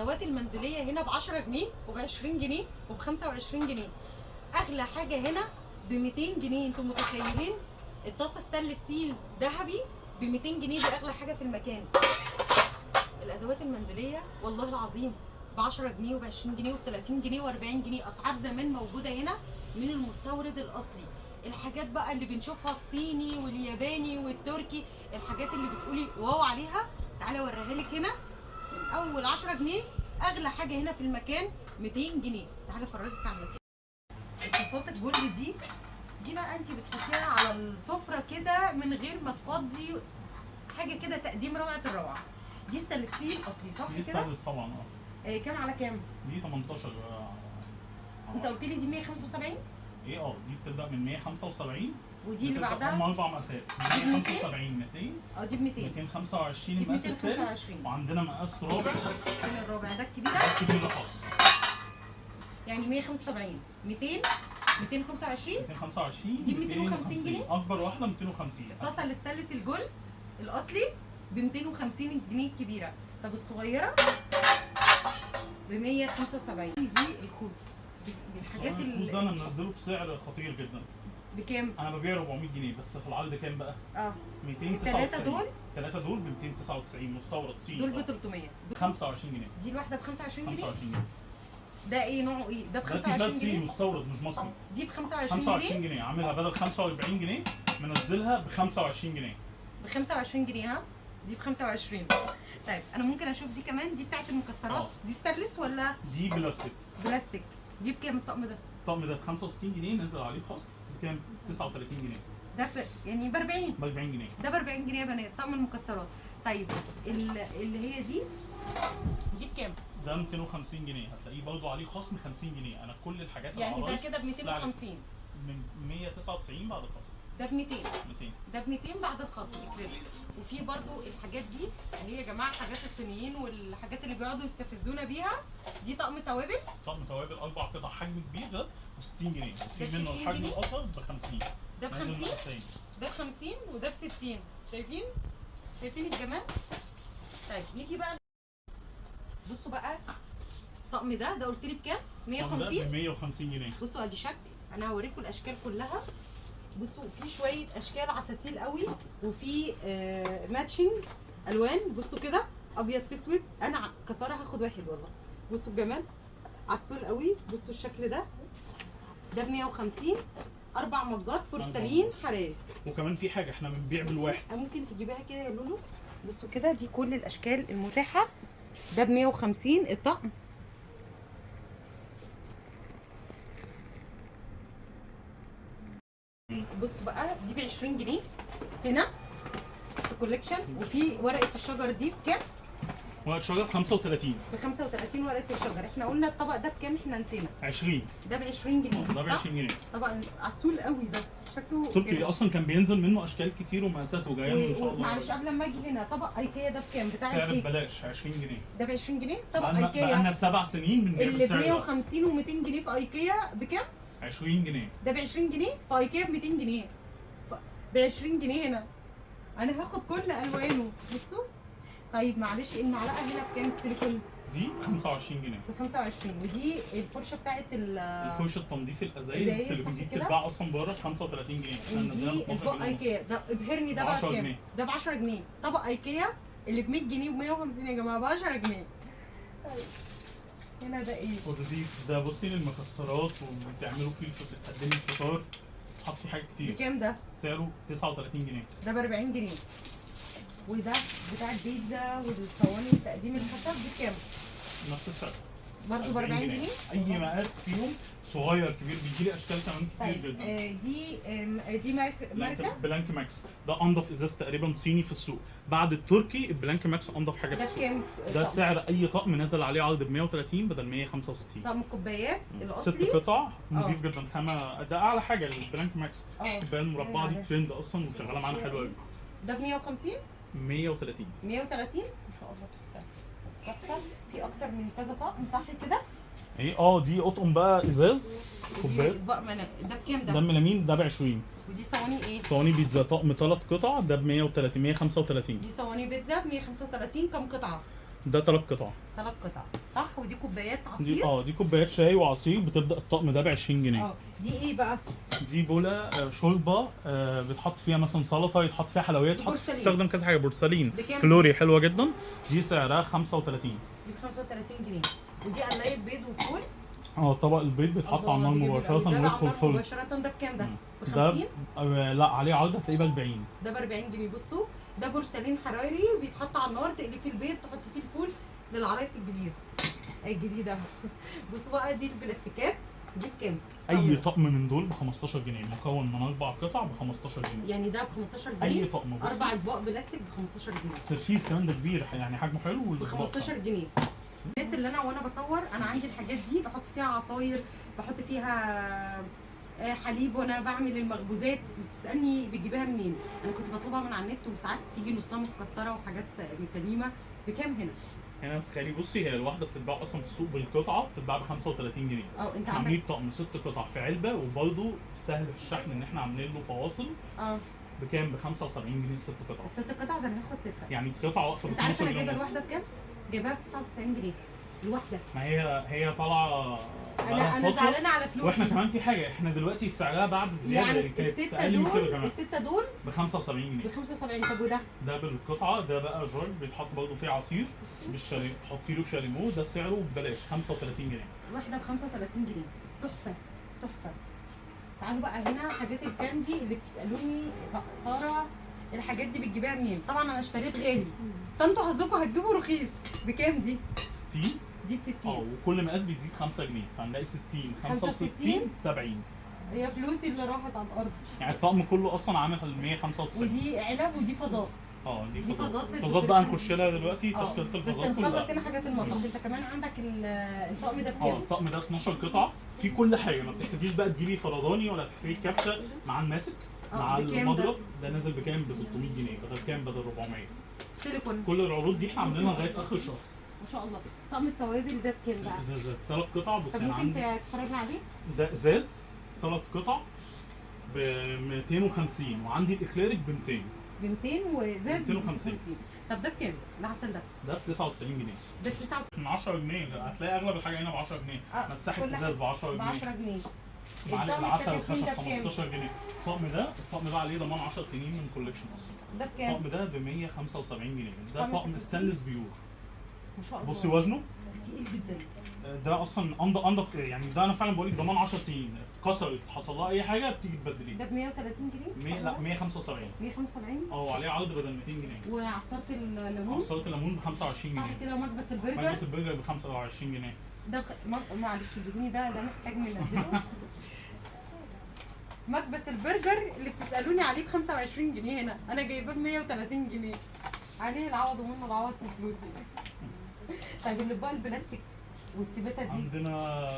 الادوات المنزليه هنا ب 10 جنيه وب 20 جنيه وب 25 جنيه. اغلى حاجه هنا ب 200 جنيه. انتم متخيلين؟ الطاسه ستانلس ستيل ذهبي ب 200 جنيه، دي اغلى حاجه في المكان. الادوات المنزليه والله العظيم ب 10 جنيه وب 20 جنيه وب 30 جنيه و 40 جنيه. اسعار زمان موجوده هنا من المستورد الاصلي. الحاجات بقى اللي بنشوفها الصيني والياباني والتركي، الحاجات اللي بتقولي واو عليها، تعالى اوريها لك هنا. من اول 10 جنيه اغلى حاجه هنا في المكان 200 جنيه. تعالى افرجك على المكان. الطاسات الجولد دي بقى انت بتحطيها على السفره كده من غير ما تفضي، حاجه كده تقديم روعه الروعه. دي ستانلس ستيل اصلي صح كده؟ دي ستانلس طبعا. كام على كام؟ دي 18. انت قلت لي دي 175. ايه دي بتبدا من 175. ودي اللي بعدها هم 4 مقاسات، 175 200. دي ب 200. 225 دي المقاس 225. وعندنا مقاس رابع. فين الرابع ده الكبير ده؟ ده الكبير خالص. يعني 175 200 225. 225 دي 250 جنيه. اكبر واحده 250. الطاسه الستانلس الجولد الاصلي ب 250 جنيه الكبيره. طب الصغيره ب 175. دي الخوص. الحاجات الخوص ده انا منزله بسعر خطير جدا. بكام؟ انا ببيع 400 جنيه بس في العرض كام بقى؟ 299. الثلاثه دول ب 299 مستورد صيني. دول ب 300. 25 جنيه. دي الواحده ب 25 جنيه. 25 جنيه. ده ايه نوعه ايه؟ ده ب 25 صيني جنيه مستورد مش مصري. دي ب 25 25 جنيه عاملها بدل 45 جنيه منزلها ب 25 جنيه. ب 25 جنيه ها؟ دي ب 25. طيب انا ممكن اشوف دي كمان، دي بتاعت المكسرات. دي ستانلس ولا دي بلاستيك؟ بلاستيك. دي بكام الطقم ده؟ الطقم ده ب 65 جنيه نزل عليه خصم بكام؟ 39 جنيه. ده يعني ب 40. ب 40 جنيه. ده ب 40 جنيه يا بنات طقم المكسرات. طيب اللي هي دي بكام؟ ده 250 جنيه هتلاقيه برضه عليه خصم 50 جنيه. انا كل الحاجات يعني ده كده ب 250 من 199 بعد الخصم. ده ب 200 200 ده ب 200 بعد الخصم الكريدت. وفي برضو الحاجات دي اللي هي يا جماعه حاجات الصينيين والحاجات اللي بيقعدوا يستفزونا بيها. دي طقم توابل. طقم توابل 4 قطع حجم كبير ده ب 60 جنيه. ده في منه 60 الحجم جنيه؟ الاصغر ب 50. ده ب 50 ده ب 50 وده ب 60. شايفين الجمال؟ طيب نيجي بقى بصوا بقى الطقم ده قلت لي بكام؟ 150. ب 150 جنيه. بصوا ادي شكل، انا هوريكم الاشكال كلها. بصوا في شويه اشكال عساسيل قوي وفي ماتشنج الوان. بصوا كده ابيض في اسود. انا كساره هاخد واحد والله. بصوا الجمال عسول قوي. بصوا الشكل ده ب 150. 4 مجات بورسلين حراري. وكمان في حاجه احنا بنبيع بالواحد. ممكن تجيبها كده يا لولو. بصوا كده دي كل الاشكال المتاحه. ده ب 150 الطقم. بصوا بقى دي ب 20 جنيه هنا في كوليكشن. وفي ورقه الشجر دي بكام؟ ورقه شجر 35. ب 35 ورقه الشجر. احنا قلنا الطبق ده بكام؟ احنا نسينا. 20. ده ب 20 جنيه. ده ب 20 جنيه. طبق عسول قوي ده شكله تركي اصلا كان بينزل منه اشكال كتير ومقاسات وجايه ان شاء الله. معلش قبل ما اجي هنا طبق ايكيا ده بكام؟ بتاع سعر الكيك ببلاش 20 جنيه. ده ب 20 جنيه. طبق ايكيا بقالنا 7 سنين بنبيع اللي ب 150 و200 جنيه في ايكيا بكام؟ 20 جنيه. ده ب 20 جنيه في ايكيا ب 200 جنيه. ب 20 جنيه هنا. انا هاخد كل الوانه. بصوا. طيب معلش المعلقه هنا بكام السيليكون؟ دي ب 25 جنيه. ب 25. ودي الفرشه بتاعت الفرشه تنظيف الازايز السيليكون دي بتتباع اصلا بره ب 35 جنيه. ودي اطباق ايكيا. ده ابهرني ده بقى بكام؟ ده ب 10 جنيه. طبق ايكيا اللي ب 100 جنيه و 150 يا جماعه ب 10 جنيه. هنا ده ايه؟ ده بصي للمكسرات وبتعملوا فيه بتقدمي الفطار. حط فيه حاجات كتير. بكام ده؟ سعره 39 جنيه. ده ب 40 جنيه. وده بتاع البيتزا والصواني وتقديم الحساب بكام؟ نفس السعر برضه ب 40 جنيه. اي مقاس فيهم صغير كبير بيجي لي اشكال كمان كتير جدا. دي ماركه بلانك ماكس. ده انضف ازاز تقريبا صيني في السوق. بعد التركي البلانك ماكس انضف حاجه في السوق. ده بكام؟ ده سعر اي طقم نزل عليه عرض ب 130 بدل 165. طقم الكوبايات الاصلي 6 قطع نضيف جدا. خامه ده اعلى حاجه البلانك ماكس. الكوبايه المربعه دي ترند اصلا وشغاله معانا حلوه قوي. ده ب 150 130 ما شاء الله. تحفه. في اكتر من كذا طقم صح كده؟ ايه دي اطقم بقى ازاز كوبايات. ده بكام ده؟ ده ميلامين ده ب 20. ودي صواني ايه؟ صواني بيتزا طقم 3 قطع ده ب 130 135. دي صواني بيتزا ب 135. كم قطعه؟ ده 3 قطع. 3 قطع صح؟ ودي كوبايات دي عصير. دي كوبايات شاي وعصير. بتبدا الطقم ده ب 20 جنيه. دي ايه بقى؟ دي بوله شوربه بيتحط فيها مثلا سلطه، يتحط فيها حلويات، تستخدم كذا حاجه. بورسلين فلوري حلوه جدا. دي سعرها 35. دي ب 35 جنيه. ودي قلايه بيض وفول. طبق البيض بيتحط على النار مباشره ويدخل فرن مباشره. ده بكام ده؟ ب 50؟ لا عليه عرض هتلاقيه ب 40. ده ب 40 جنيه. بصوا ده بورسلين حراري بيتحط على النار، تقلي فيه البيض، تحط فيه الفول للعرايس الجديده. بصوا بقى دي البلاستيكات دي بكام؟ اي طقم من دول ب 15 جنيه، مكون من 4 قطع ب 15 جنيه. يعني ده ب 15 جنيه. اي طقم 4 اطباق بلاستيك ب 15 جنيه. سيرفيس كمان ده كبير يعني حجمه حلو ب 15 جنيه. الناس اللي وانا بصور انا عندي الحاجات دي بحط فيها عصاير، بحط فيها حليب وانا بعمل المخبوزات. بتسالني بتجيبها منين؟ انا كنت بطلبها من على النت وساعات تيجي نصها متكسره وحاجات سليمه. بكام هنا؟ هنا تخيلي بصي، هي الواحده بتتباع اصلا في السوق بالقطعه بتتباع ب 35 جنيه. انت عاملين طقم 6 قطع في علبه، وبرده سهل في الشحن ان احنا عاملين له فواصل. بكام؟ ب 75 جنيه الست قطع. الست قطع ده انا هاخد 6. يعني القطعه واقفه ب 12 جنيه. انت عارف انا جايبه الواحده بكام؟ جايباها ب 99 جنيه الواحده. ما هي طالعه. انا زعلانه على فلوسي. واحنا كمان في حاجه، احنا دلوقتي سعرها بعد الزياده يعني السته دول ب 75 جنيه. ب 75. طب وده؟ ده بالقطعه. ده بقى جار بيتحط برضه فيه عصير بالشاليمو، تحطي له شاليمو. ده سعره ببلاش 35 جنيه. الواحده ب 35 جنيه. تحفه تحفه. تعالوا بقى هنا حاجات الكاندي اللي بتسالوني ساره الحاجات دي بتجيبيها منين؟ طبعا انا اشتريت غالي، فانتوا حظكم هتجيبوا رخيص. بكام دي؟ 60. دي ب 60. وكل مقاس بيزيد 5 جنيه، فهنلاقي 60 65 70. هي فلوسي اللي راحت على الارض. يعني الطقم كله اصلا عامل 195. ودي علب ودي فازات. دي فازات بقى نخش لها دلوقتي. تشكيله الفازات كلها. بس نخلص هنا حاجات المطبخ. انت كمان عندك الطقم ده بكام؟ الطقم ده 12 قطعه في كل حاجه. ما بتحتاجيش بقى تجيبي فرداني ولا تحتاجي كبشه مع الماسك مع المضرب. ده نازل بكام؟ ب 300 جنيه بدل كام؟ بدل 400. سيليكون. كل العروض دي احنا عاملينها لغايه اخر الشهر. ما شاء الله. طقم التوابل ده بكام بقى؟ ازاز 3 قطع. بص انا عندي. ممكن تتفرجنا عليه؟ ده ازاز 3 قطع ب 250، وعندي الاكليريك ب 200. ب 200 وازاز 250. طب ده بكام؟ العسل ده؟ ده ب 99 جنيه. ده ب 99 من 10 جنيه. هتلاقي اغلب الحاجه هنا ب 10 جنيه. مساحه ازاز ب 10 جنيه. ب 10 جنيه. معلقه العسل الخشب 15 جنيه. الطقم ده عليه ضمان 10 سنين من كوليكشن اصلا. ده بكام؟ الطقم ده ب 175 جنيه. ده طقم ستانلس بيور. ما شاء الله. بصي وزنه تقيل جدا. ده اصلا انضف يعني. ده انا فعلا بقول لك ضمان 10 سنين. اتكسرت حصل لها اي حاجه بتيجي تبدليه. ده ب 130 جنيه؟ لا 175. 175. وعليه عرض بدل 200 جنيه. وعصاره الليمون؟ عصاره الليمون ب 25 جنيه. صح كده. ومكبس البرجر؟ مكبس البرجر ب 25 جنيه. ده معلش ادوني ده محتاج ننزله. مكبس البرجر اللي بتسالوني عليه ب 25 جنيه هنا انا جايباه ب 130 جنيه. عليه العوض ومنه العوض في فلوسي. طيب الاطباق البلاستيك والسباتة دي؟ عندنا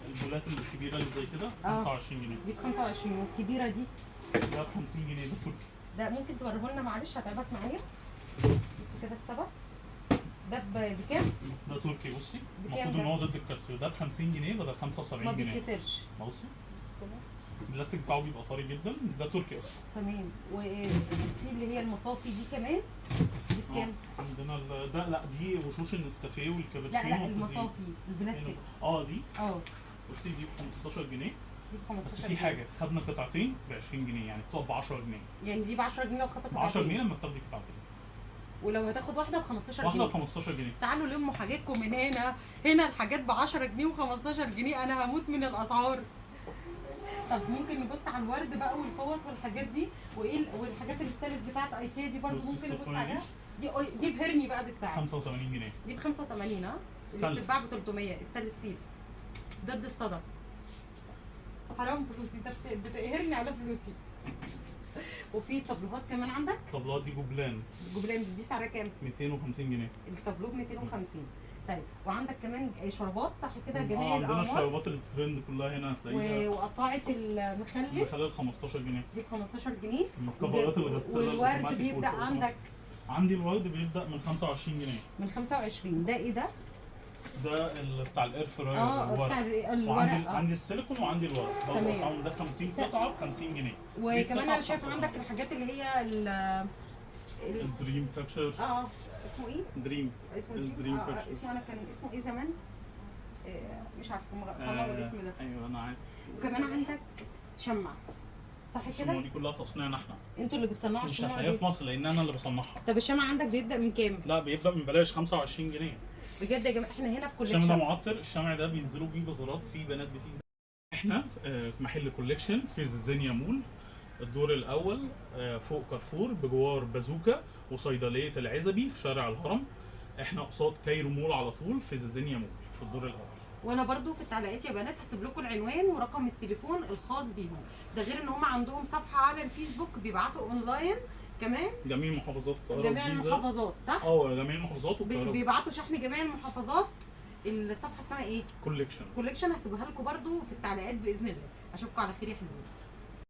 البولات الكبيره اللي زي كده 25 جنيه. دي ب 25. والكبيره دي؟ ده ب 50 جنيه. ده تركي. ده ممكن توريه لنا معلش؟ هتعبك معايا. بصوا كده السبت ده بكام؟ ده تركي. بصي المفروض ان هو ضد الكسر. ده ب 50 جنيه بدل 75 جنيه. ما بيتكسرش. بصي البلاستيك بتاعه بيبقى طري جدا. ده تركي اصلا. تمام. وفي اللي هي المصافي دي كمان دي بكام؟ عندنا ده لا دي وشوش النسكافيه والكابتشينو. لا المصافي البلاستيك. دي بصي دي ب 15 جنيه. دي ب 15 بس في حاجه خدنا قطعتين ب 20 جنيه، يعني بتقف ب 10 جنيه. يعني دي ب 10 جنيه لو خدت قطعتين؟ ب 10 جنيه لما بتاخدي قطعتين. ولو هتاخد واحده ب 15 جنيه؟ واحده ب 15 جنيه. تعالوا لموا حاجاتكم من هنا الحاجات ب 10 جنيه و15 جنيه. انا هموت من الاسعار. طب ممكن نبص على الورد بقى والفوط والحاجات دي والحاجات الستانلس بتاعت ايكيا دي برضه ممكن نبص عليها. دي بهرني بقى بالساعه. 85 جنيه. دي ب 85. اللي بتتباع ب 300 ستانلس ستيل ضد الصدى. حرام فلوسي. ده بتقهرني على فلوسي. وفي طابلوهات كمان عندك؟ الطابلوهات دي جبلان. دي سعرها كام؟ 250 جنيه. الطابلوه ب 250. طيب وعندك كمان شرابات صح كده جميع عندنا الشرابات الترند كلها هنا هتلاقيها. وقطاعه المخلل 15 جنيه. دي ب 15 جنيه. الكفرات الغساله والورد بيبدا عندك؟ عندي الورد بيبدا من 25 جنيه. من 25. ده ايه ده؟ ده بتاع الاير فراير. بتاع الورق. عندي السيليكون وعندي الورق. برضه اسعارهم ده 50 قطعه ب 50 جنيه. وكمان انا شايفه عندك الحاجات اللي هي الدريم كابتشر. اسمه ايه؟ دريم. اسمه الدريم كاشر. اسمه انا كان اسمه ايه زمان؟ مش عارفه طلعوا الاسم ده. ايوه انا عارف. وكمان عندك شمع، صح الشموع كده؟ دي كلها تصنيعنا احنا، انتوا اللي بتصنعوا مش الشموع هتلاقيها دي؟ في مصر لان انا اللي بصنعها. طب الشمع عندك بيبدأ من كام؟ لا بيبدا من بلاش 25 جنيه. بجد يا جماعه احنا هنا في الشمع ده كوليكشن. معطر، الشمع ده بينزلوا بيه بازارات، في بنات بتيجي. احنا في محل كوليكشن في الزينيا مول، الدور الاول فوق كارفور بجوار بازوكا وصيدليه العزبي في شارع الهرم. احنا قصاد كايرو مول على طول في زينيا مول في الدور الاول. وانا برضو في التعليقات يا بنات هسيب لكم العنوان ورقم التليفون الخاص بيهم، ده غير ان هم عندهم صفحه على الفيسبوك بيبعتوا اونلاين كمان جميع محافظات القاهره جميع والجيزه. المحافظات، صح؟ جميع المحافظات والقاهره. بيبعتوا شحن جميع المحافظات. الصفحه اسمها ايه؟ كوليكشن. كوليكشن، هسيبها لكم برضو في التعليقات باذن الله. اشوفكم على خير يا حلوين.